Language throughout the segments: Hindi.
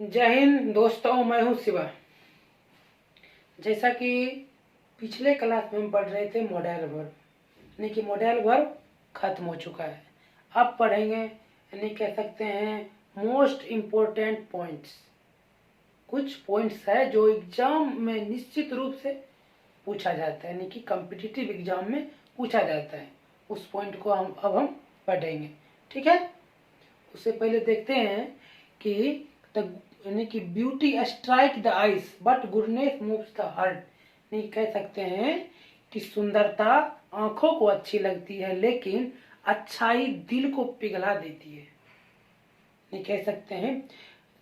जय हिंद दोस्तों, मैं हूं शिवा। जैसा कि पिछले क्लास में हम पढ़ रहे थे मॉडल वर्ब, यानी कि मॉडल वर्ब खत्म हो चुका है। अब पढ़ेंगे, यानी कह सकते हैं मोस्ट इम्पोर्टेंट पॉइंट्स। कुछ पॉइंट्स है जो एग्जाम में निश्चित रूप से पूछा जाता है, यानी कि कॉम्पिटिटिव एग्जाम में पूछा जाता है। उस पॉइंट को हम पढ़ेंगे, ठीक है। उससे पहले देखते हैं कि यानी कि beauty strike the eyes but goodness moves the heart. नहीं, कह सकते हैं कि सुंदरता आंखों को अच्छी लगती है लेकिन अच्छाई दिल को पिघला देती है। नहीं, कह सकते हैं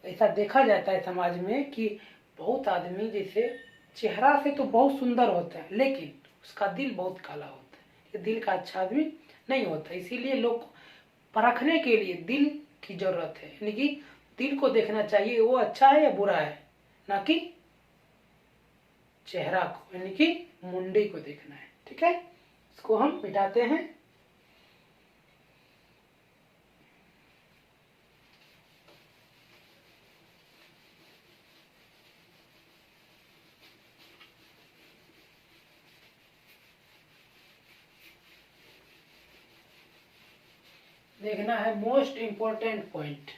ऐसा देखा जाता है समाज में कि बहुत आदमी जैसे चेहरा से तो बहुत सुंदर होता है लेकिन उसका दिल बहुत काला होता है। ये दिल का अच्छा आदमी नहीं होता, इसीलिए लोग परखने के लिए दिल की जरूरत है, यानी कि दिल को देखना चाहिए वो अच्छा है या बुरा है, ना कि चेहरा को, यानी कि मुंडी को देखना है, ठीक है। इसको हम मिटाते हैं। देखना है मोस्ट इम्पोर्टेंट पॉइंट,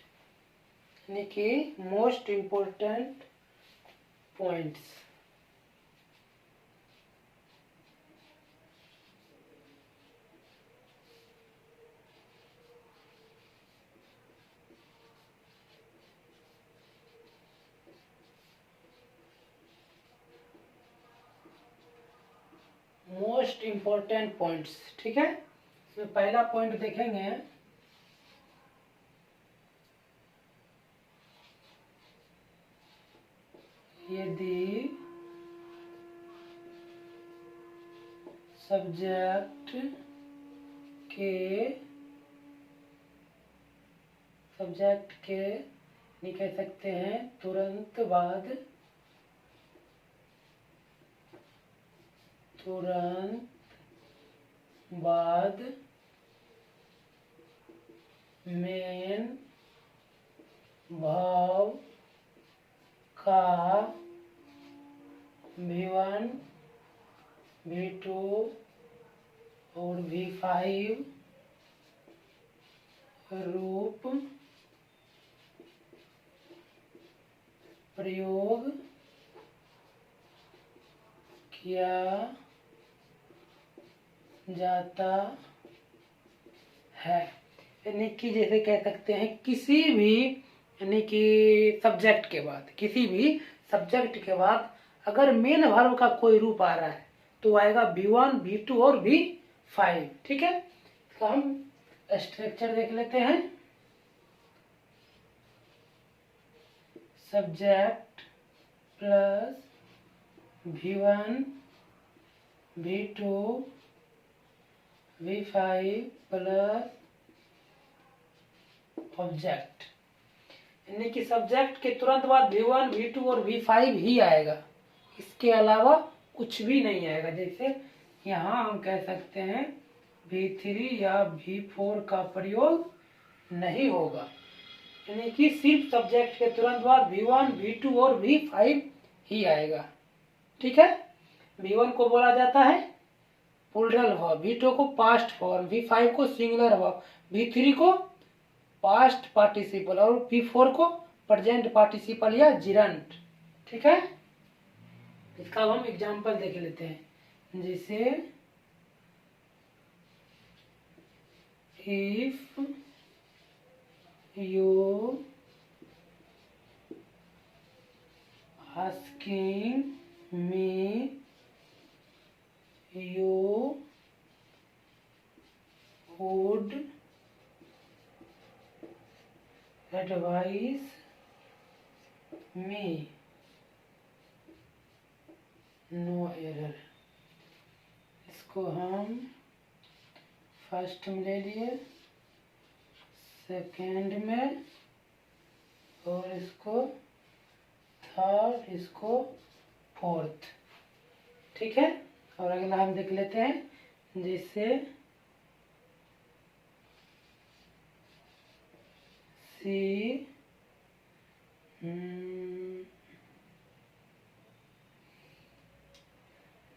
यानी कि most important points. Most important points, ठीक है। इसमें पहला पॉइंट देखेंगे, यदि सब्जेक्ट के नहीं कह सकते हैं तुरंत बाद मेन भाव का V1, V2 और V5 रूप प्रयोग किया जाता है। यानी कि जैसे कह सकते हैं किसी भी, यानी कि सब्जेक्ट के बाद, किसी भी सब्जेक्ट के बाद अगर मेन वर्ब का कोई रूप आ रहा है तो आएगा V1, V2 और V5, ठीक है। तो हम स्ट्रक्चर देख लेते हैं। Subject plus V1, V2, V5 plus object, यानी कि सब्जेक्ट के तुरंत बाद V1, V2 और V5 ही आएगा, इसके अलावा कुछ भी नहीं आएगा। जैसे यहाँ हम कह सकते हैं V3 या V4 का प्रयोग नहीं होगा, यानी कि सिर्फ सब्जेक्ट के तुरंत बाद V1, V2 और V5 ही आएगा, ठीक है। V1 को बोला जाता है प्लूरल वर्ब, V2 को पास्ट फॉर्म, V5 को सिंगुलर वर्ब, V3 को पास्ट पार्टिसिपल और P4 को प्रेजेंट पार्टिसिपल या जिरंट, ठीक है। इसका हम एग्जांपल देख लेते हैं। जैसे if you asking me you would advise me, no error। इसको हम फर्स्ट में ले लिए, सेकेंड में, और इसको थर्ड, इसको फोर्थ, ठीक है। और अगला हम देख लेते हैं। जैसे सी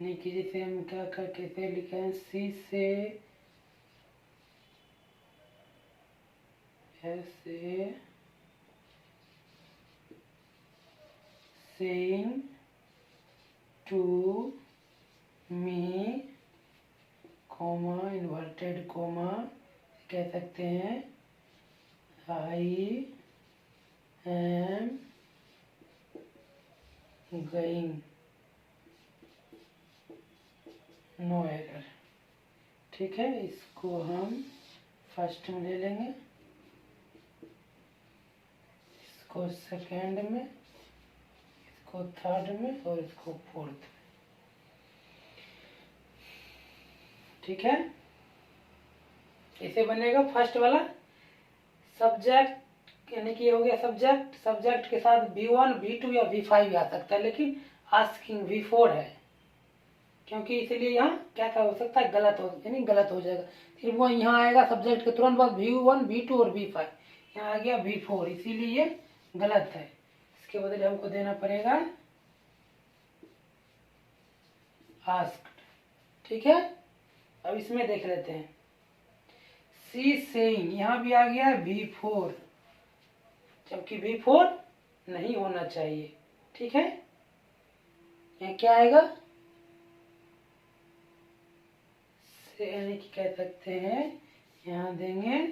यानी कि जैसे हम क्या कैसे लिखे हैं, सी से ऐसे saying to me comma inverted comma कह सकते हैं I am going no error. ठीक है, इसको हम फर्स्ट में ले लेंगे, इसको सेकेंड में, इसको थर्ड में और इसको फोर्थ में। ठीक है, इसे बनेगा फर्स्ट वाला सब्जेक्ट, यानी कि हो गया सब्जेक्ट, सब्जेक्ट के साथ V1 V2 या V5 आ सकता है, लेकिन आस्किंग V4 है, क्योंकि इसलिए यहाँ क्या क्या हो सकता है, गलत हो, यानी गलत हो जाएगा। फिर वो यहाँ आएगा सब्जेक्ट के तुरंत बाद V1 V2 और V5, यहाँ आ गया V4, इसीलिए ये गलत है। इसके बदले हमको देना पड़ेगा आस्क्ड। ठीक है, अब इसमें देख लेते हैं, सी सेइंग, यहाँ भी आ गया V4, जबकि V4 नहीं होना चाहिए। ठीक है, यहाँ क्या आएगा, यानी कि कह सकते हैं यहाँ देंगे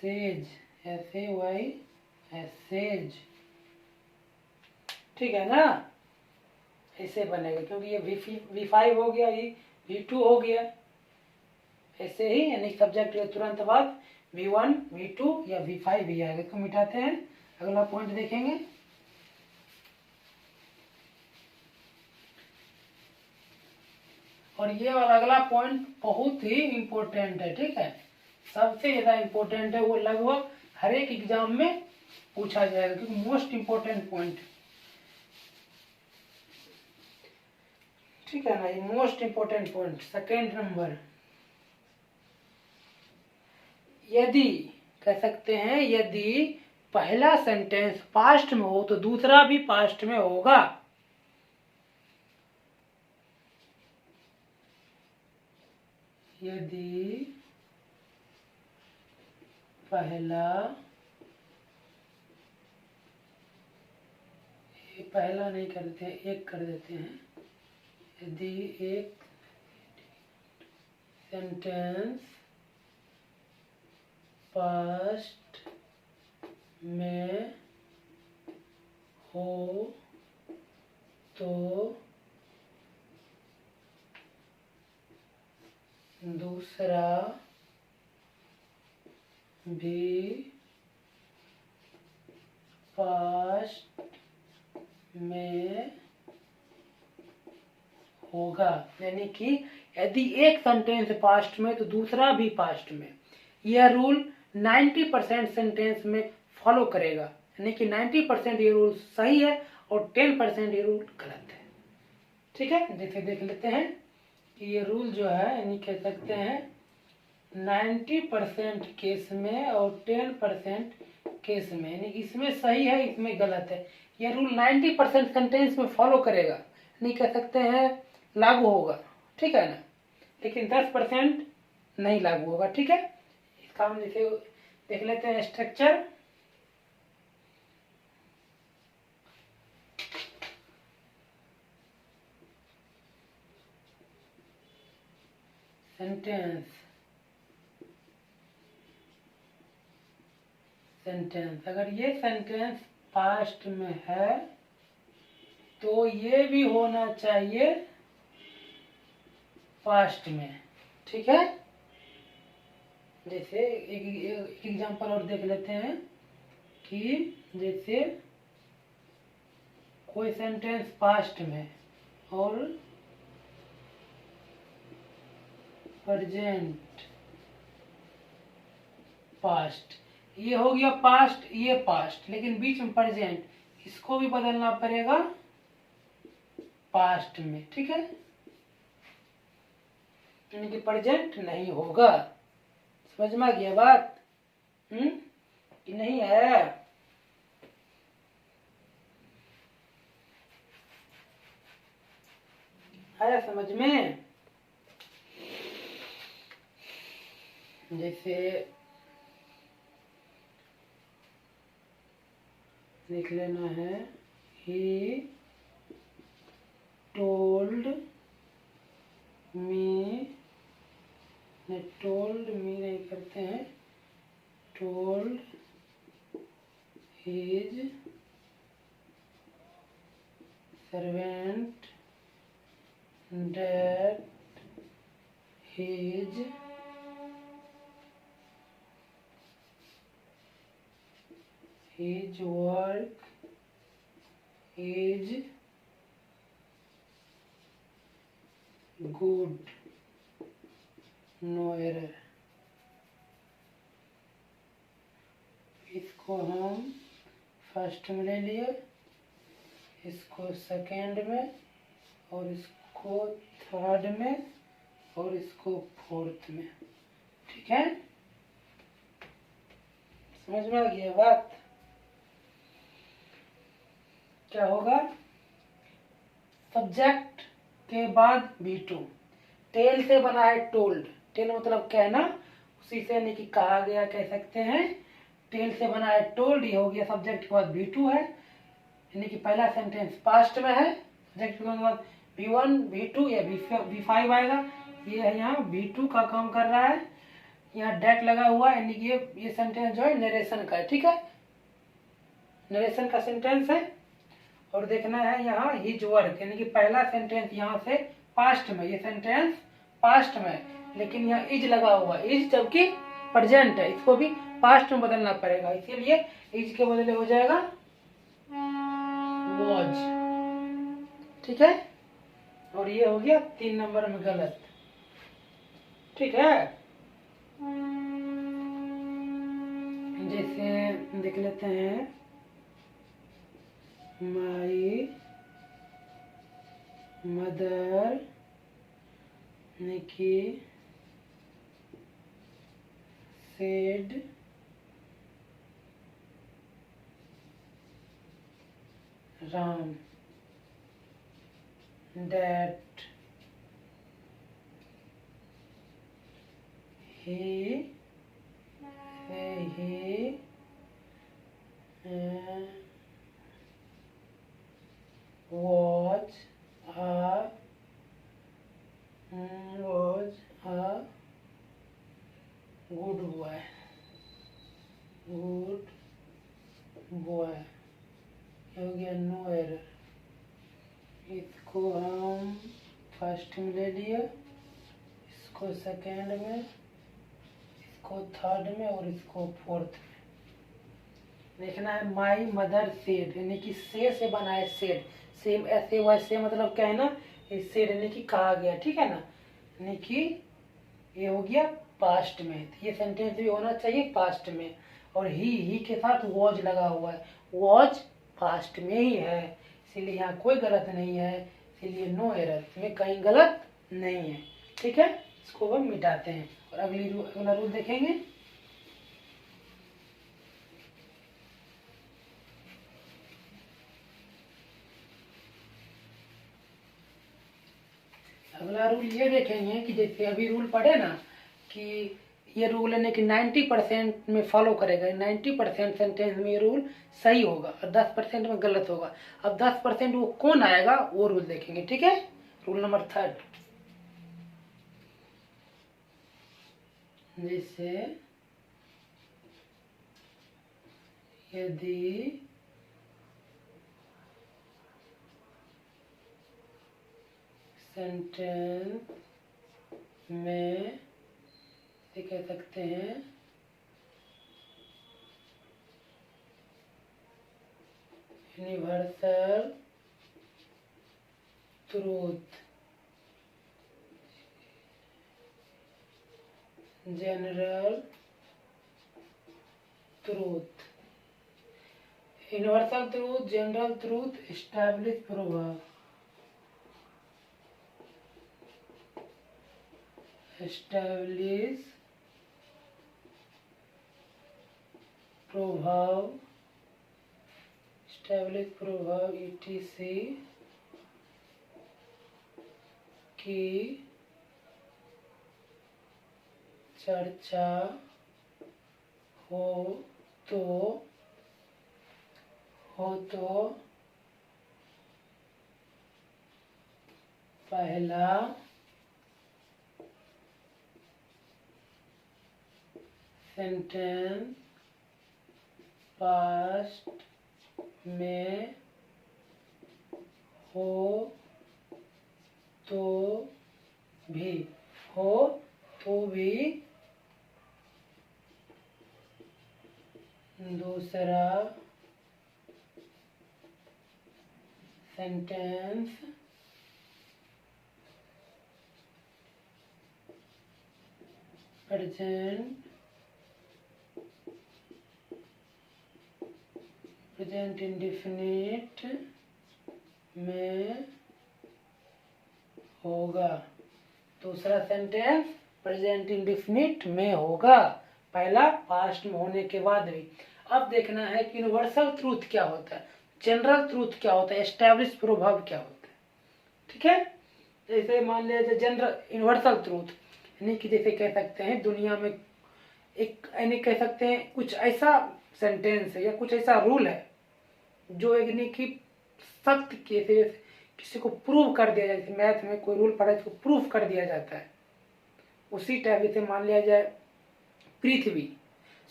सेज, SAY सेज। ठीक है ना, ऐसे बनेगा, क्योंकि ये V5 हो गया, ये V2 हो गया, ऐसे ही, यानी सब्जेक्ट के तुरंत बाद V1 V2 या V5 भी आएगा। तो मिटाते हैं, अगला पॉइंट देखेंगे। और ये वाला अगला पॉइंट बहुत ही इम्पोर्टेंट है। ठीक है, सबसे ज्यादा इम्पोर्टेंट है, वो लगभग हर एक एग्जाम में पूछा जाएगा, क्योंकि मोस्ट इम्पोर्टेंट पॉइंट। ठीक है ना, ये most important point, second number. यदि कह सकते हैं, यदि पहला सेंटेंस पास्ट में हो तो दूसरा भी पास्ट में होगा। यदि पहला नहीं करते, एक कर देते हैं। यदि एक सेंटेंस पास्ट में हो तो दूसरा भी पास्ट में होगा। यानी कि यदि एक सेंटेंस पास्ट में तो दूसरा भी पास्ट में। यह रूल 90% सेंटेंस में फॉलो करेगा, यानी कि 90% ये रूल सही है और 10% ये रूल गलत है। ठीक है, देख लेते हैं कि ये रूल जो है, यानी कह सकते हैं 90% केस में और 10% केस में, यानी इसमें सही है, इसमें गलत है। ये रूल 90% सेंटेंस में फॉलो करेगा, नहीं कह सकते हैं लागू होगा। ठीक है ना, लेकिन 10% नहीं लागू होगा। ठीक है, इसका हम जैसे देख लेते हैं स्ट्रक्चर। सेंटेंस, अगर ये सेंटेंस पास्ट में है तो ये भी होना चाहिए पास्ट में। ठीक है, जैसे एक एग्जांपल और देख लेते हैं कि जैसे कोई सेंटेंस पास्ट में और प्रेजेंट पास्ट, ये हो गया पास्ट, ये पास्ट, लेकिन बीच में प्रेजेंट, इसको भी बदलना पड़ेगा पास्ट में। ठीक है, यानी कि प्रेजेंट नहीं होगा। समझ में आ गया बात? कि नहीं है? आया समझ में? जैसे लिख लेना है, he told me, told me नहीं करते हैं, told his servant that his work is good, no error। इसको हम फर्स्ट में ले लिए, इसको सेकेंड में, और इसको थर्ड में, और इसको फोर्थ में। ठीक है, समझ में आ गया बात? क्या होगा? सब्जेक्ट के बाद V2, टेल से बना है टोल्ड, टेल मतलब कहना, उसी से यानी कि कहा गया कह सकते हैं। टेल से बना है टोल्ड, ये हो गया सब्जेक्ट के बाद V2 है, यानी कि पहला सेंटेंस पास्ट में है। सब्जेक्ट के बाद V1 V2 या V5 आएगा। ये है यहाँ V2 का काम कर रहा है, यहाँ डेट लगा हुआ है, यानी कि ये सेंटेंस जो है नरेशन का है। ठीक है, नरेशन का सेंटेंस है। और देखना है यहाँ हिज वर्क, यानी कि पहला सेंटेंस यहाँ से पास्ट में, ये सेंटेंस पास्ट में, लेकिन यहाँ इज लगा हुआ है, इज जबकि प्रेजेंट है, इसको भी पास्ट में बदलना पड़ेगा, इसीलिए इज के बदले हो जाएगा वॉज। ठीक है, और ये हो गया 3 नंबर में गलत। ठीक है, जैसे देख लेते हैं, माई मदर ने की said Ram that he was a good boy, हो गया नो एरर। इसको हम फर्स्ट में ले लिए, इसको सेकेंड में, इसको थर्ड में, और इसको फोर्थ में। देखना है माई मदर सेड, यानी कि से बना है सेड, सेम ऐसे वैसे मतलब क्या है ना, सेड यानी कि कहा गया। ठीक है ना, यानी कि ये हो गया पास्ट में, ये सेंटेंस भी होना चाहिए पास्ट में। और ही के साथ वॉज लगा हुआ है, वॉज पास्ट में ही है, इसीलिए यहाँ कोई गलत नहीं है, इसीलिए नो एरर, इसमें कहीं गलत नहीं है। ठीक है, इसको हम मिटाते हैं और अगला रूल देखेंगे। अगला रूल ये देखेंगे कि जैसे अभी रूल पढ़े ना कि ये रूल है कि 90% में फॉलो करेगा, 90% सेंटेंस में ये रूल सही होगा और 10% में गलत होगा। अब 10% वो कौन आएगा वो रूल देखेंगे। ठीक है, रूल नंबर 3, जैसे यदि सेंटेंस में ये कह सकते हैं universal truth, general truth, universal truth, general truth, establish proverb, establish proverb, etc. की चर्चा हो तो पहला सेंटेंस पास्ट में हो तो भी दूसरा सेंटेंस प्रेजेंट इंडेफिनिट में होगा। दूसरा सेंटेंस प्रेजेंट इंडेफिनिट में होगा, पहला पास्ट में होने के बाद भी। अब देखना है कि यूनिवर्सल ट्रूथ क्या होता है, जनरल ट्रूथ क्या होता है, एस्टैब्लिश प्रभाव क्या होता है। ठीक है, जैसे मान लिया जनरल यूनिवर्सल ट्रूथ यानी कि जैसे कह सकते हैं दुनिया में एक यानी कह सकते हैं कुछ ऐसा सेंटेंस है या कुछ ऐसा रूल है जो यानी कि सत्य के किसी को प्रूव कर दिया जाए। मैथ में कोई रूल पढ़ा है तो प्रूफ कर दिया जाता है। उसी टाइप जैसे मान लिया जाए पृथ्वी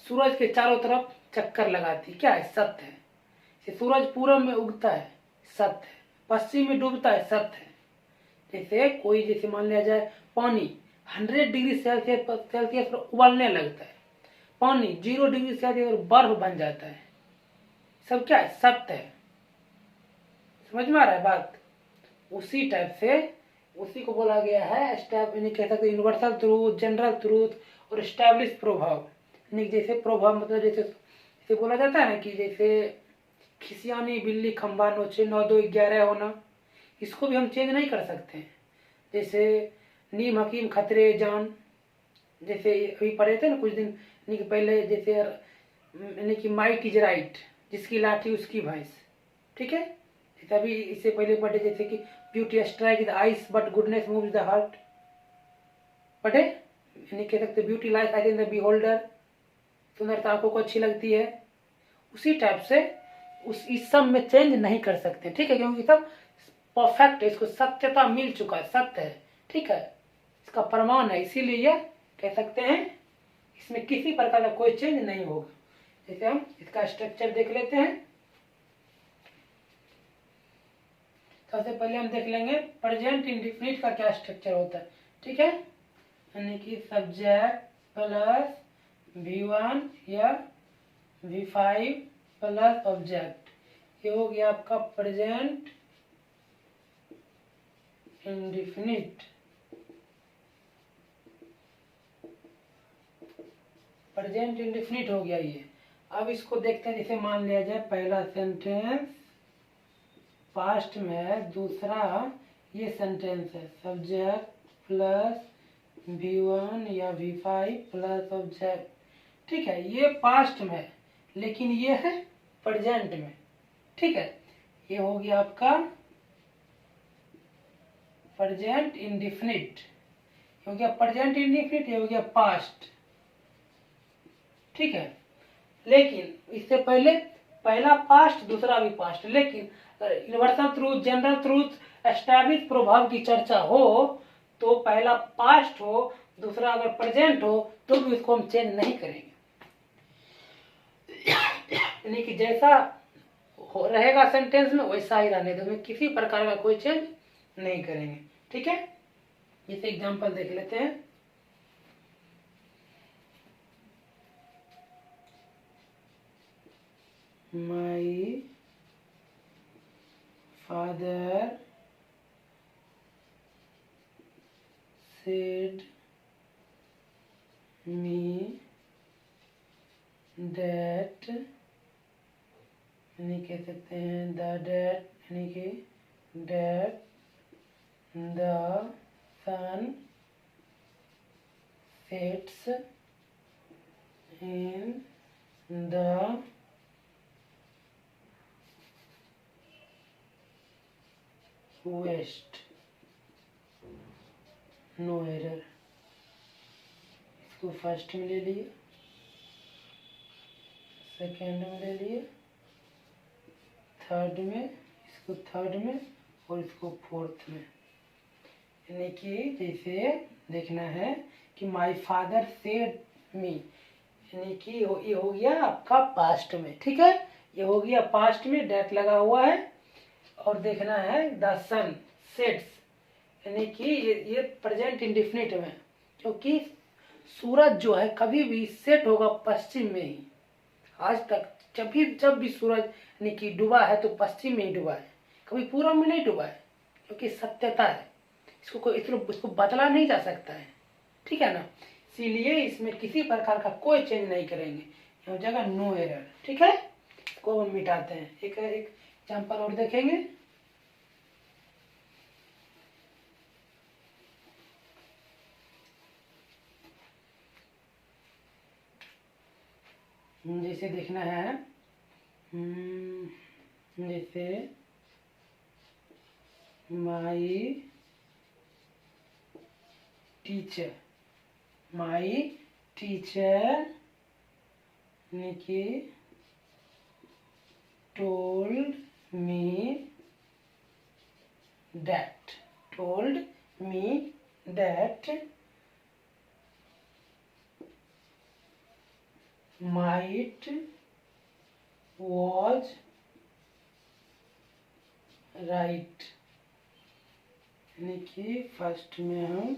सूरज के चारों तरफ चक्कर लगाती, क्या है, सत्य है। सूरज पूरब में उगता है, सत्य है। पश्चिम में डूबता है, सत्य है। जैसे कोई जैसे मान लिया जाए पानी 100 डिग्री सेल्सियस पर उबलने लगता है, पानी 0 डिग्री सेल्सियस पर बर्फ बन जाता है, सब क्या है, सत्य है। समझ में आ रहा है बात। उसी टाइप से उसी को बोला गया है कह सकते यूनिवर्सल ट्रूथ, जनरल ट्रूथ और एस्टैब्लिश प्रभाव। जैसे प्रभाव मतलब जैसे बोला जाता है ना कि जैसे खिसियानी बिल्ली खंबा नोचे 9 2 11 होना, इसको भी हम चेंज नहीं कर सकते हैं। जैसे नीम हकीम खतरे जान, जैसे अभी पढ़े थे ना कुछ दिन पहले, जैसे यानी कि माइट इज राइट, जिसकी लाठी उसकी भैंस। ठीक है, तभी इससे पहले पढ़े जैसे कि beauty strike the eyes but goodness moves the heart, पढ़े। यानी कह सकते beauty lies I in the beholder, सुंदरता आंखों को अच्छी लगती है। उसी टाइप से इस सब में चेंज नहीं कर सकते। ठीक है, क्योंकि सब परफेक्ट है, इसको सत्यता मिल चुका है, सत्य है। ठीक है, इसका प्रमाण है, इसीलिए यह कह सकते हैं इसमें किसी प्रकार का कोई चेंज नहीं होगा। जैसे हम इसका स्ट्रक्चर देख लेते हैं। सबसे पहले हम देख लेंगे प्रेजेंट इंडेफिनिट का क्या स्ट्रक्चर होता है। ठीक है, यानी कि सब्जेक्ट प्लस V1 या V5 प्लस ऑब्जेक्ट, ये हो गया आपका प्रेजेंट इंडेफिनिट। प्रेजेंट इंडेफिनिट हो गया ये। अब इसको देखते हैं, जैसे मान लिया जाए पहला सेंटेंस पास्ट में है, दूसरा ये सेंटेंस है सब्जेक्ट प्लस V1 या V5 प्लस ऑब्जेक्ट। ठीक है, ये पास्ट में है लेकिन ये है प्रेजेंट में। ठीक है, ये हो गया आपका प्रेजेंट इंडेफिनिट, हो गया प्रेजेंट इंडेफिनिट, ये हो गया पास्ट। ठीक है, लेकिन इससे पहले पहला पास्ट दूसरा भी पास्ट, लेकिन universal truth, general truth, establish प्रभाव की चर्चा हो तो पहला पास्ट हो दूसरा अगर प्रेजेंट हो तो भी उसको हम चेंज नहीं करेंगे। यानी कि जैसा हो रहेगा सेंटेंस में वैसा ही रहने देंगे, किसी प्रकार का कोई चेंज नहीं करेंगे। ठीक है, इसे एग्जांपल देख लेते हैं। My father said me that, यानी कह सकते हैं that यानी कि that the sun sets in the west। No error. इसको फर्स्ट में ले लिए, सेकेंड में ले लिए, थर्ड में, इसको थर्ड में और इसको फोर्थ में। यानी कि जैसे देखना है कि माय फादर सेड मी, यानी कि ये हो गया आपका पास्ट में, ठीक है। ये हो गया पास्ट में, डेट लगा हुआ है। और देखना है द सन सेट्स, यानी कि ये प्रेजेंट इंडेफिनिट में, क्योंकि सूरज जो है कभी भी सेट होगा पश्चिम में ही। आज तक जब भी सूरज यानी कि डूबा है तो पश्चिम में ही डूबा है, कभी पूर्व में नहीं डूबा है, क्योंकि सत्यता है। इसको बदला नहीं जा सकता है, ठीक है ना। इसीलिए इसमें किसी प्रकार का कोई चेंज नहीं करेंगे, हो जाएगा नो एरर, ठीक है। इसको हम मिटाते हैं। एक एग्जाम्पल और देखेंगे। जैसे देखना है, जैसे माई टीचर यानी कि told me that might was right, यानी कि फर्स्ट में हम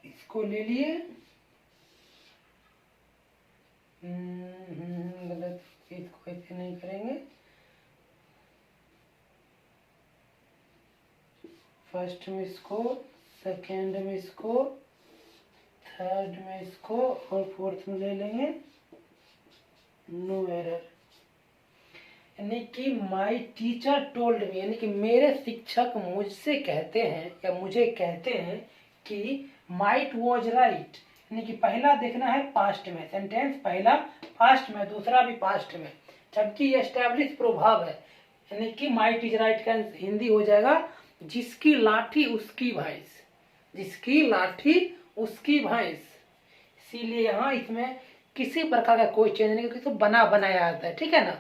इसको ले लिए, गलत, इसको ऐसे नहीं करेंगे। फर्स्ट में इसको, सेकेंड में इसको, थर्ड में इसको और फोर्थ में ले लेंगे नो एरर। यानी कि माई टीचर टोल्ड मी, यानी कि मेरे शिक्षक मुझसे कहते हैं या मुझे कहते हैं कि माइट वॉज राइट, यानी कि पहला देखना है पास्ट में, सेंटेंस पहला पास्ट में, दूसरा भी पास्ट में, जबकि एस्टैब्लिश प्रभाव है। यानी कि माइट इज राइट का हिंदी हो जाएगा जिसकी लाठी उसकी भैंस, जिसकी लाठी उसकी भैंस। इसीलिए यहाँ इसमें किसी प्रकार का कोई चेंज नहीं, क्योंकि तो बना बनाया आता है, ठीक है ना।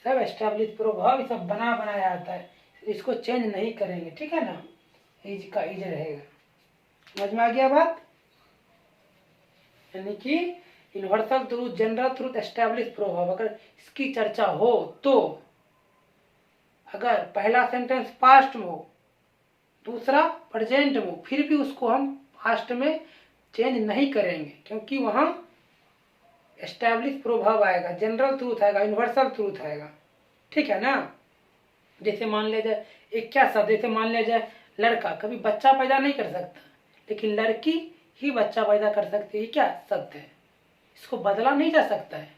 सब एस्टैब्लिश प्रभाव सब बना बनाया आता है, इसको चेंज नहीं करेंगे, ठीक है ना। इज का इज रहेगा। समझ में आ गया बात। यानी कि universal truth, general truth, establish प्रभाव, अगर इसकी चर्चा हो तो अगर पहला सेंटेंस पास्ट में हो, दूसरा प्रेजेंट में हो, फिर भी उसको हम पास्ट में चेंज नहीं करेंगे, क्योंकि वहां एस्टैब्लिश प्रभाव आएगा, जनरल ट्रूथ आएगा, यूनिवर्सल ट्रूथ आएगा, ठीक है ना। जैसे मान लिया जाए एक क्या शब्द, जैसे मान लिया जाए लड़का कभी बच्चा पैदा नहीं कर सकता, लेकिन लड़की ही बच्चा पैदा कर सकती है, क्या सत्य है, इसको बदला नहीं जा सकता है।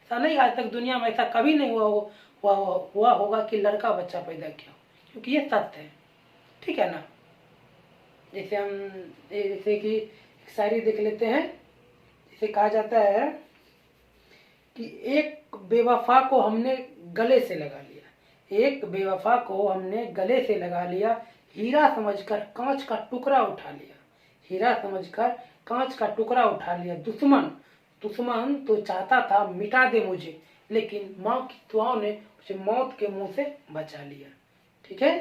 ऐसा नहीं, आज तक दुनिया में ऐसा कभी नहीं हुआ होगा कि लड़का बच्चा पैदा किया, क्योंकि ये सत्य है, ठीक है ना। जैसे कि एक शायरी देख लेते हैं। जैसे कहा जाता है कि एक बेवफा को हमने गले से लगा लिया, एक बेवफा को हमने गले से लगा लिया, हीरा समझकर कांच का टुकड़ा उठा लिया, हीरा समझकर कांच का टुकड़ा उठा लिया। दुश्मन तो चाहता था मिटा दे मुझे, लेकिन माँ की दुआओं ने मुझे मौत के मुंह से बचा लिया, ठीक है।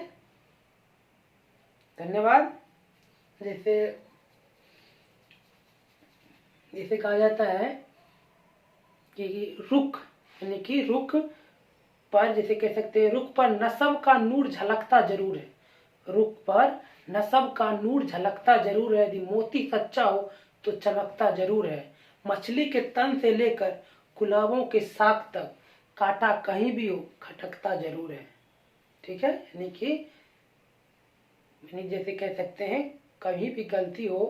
धन्यवाद। जैसे कहा जाता है कि रुख, यानी कि रुख पर, जैसे कह सकते हैं रुख पर नसब का नूर झलकता जरूर है, रुख पर नसब का नूर झलकता जरूर है, यदि मोती सच्चा हो तो चमकता जरूर है। मछली के तन से लेकर गुलाबों के साख तक कांटा कहीं भी हो खटकता जरूर है, ठीक है। यानी कि जैसे कह सकते हैं कभी भी गलती हो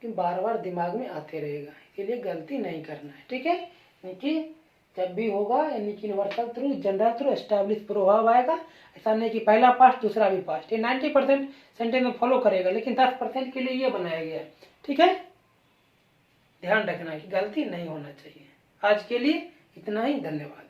कि बार बार दिमाग में आते रहेगा, इसीलिए गलती नहीं करना है, ठीक है। यानी कि जब भी होगा, यानी कि universal through, general through, establish प्रभाव आएगा। ऐसा नहीं कि पहला पास्ट दूसरा भी पास्ट, ये 90% सेंटेंस में फॉलो करेगा, लेकिन 10% के लिए ये बनाया गया है, ठीक है। ध्यान रखना है कि गलती नहीं होना चाहिए। आज के लिए इतना ही, धन्यवाद।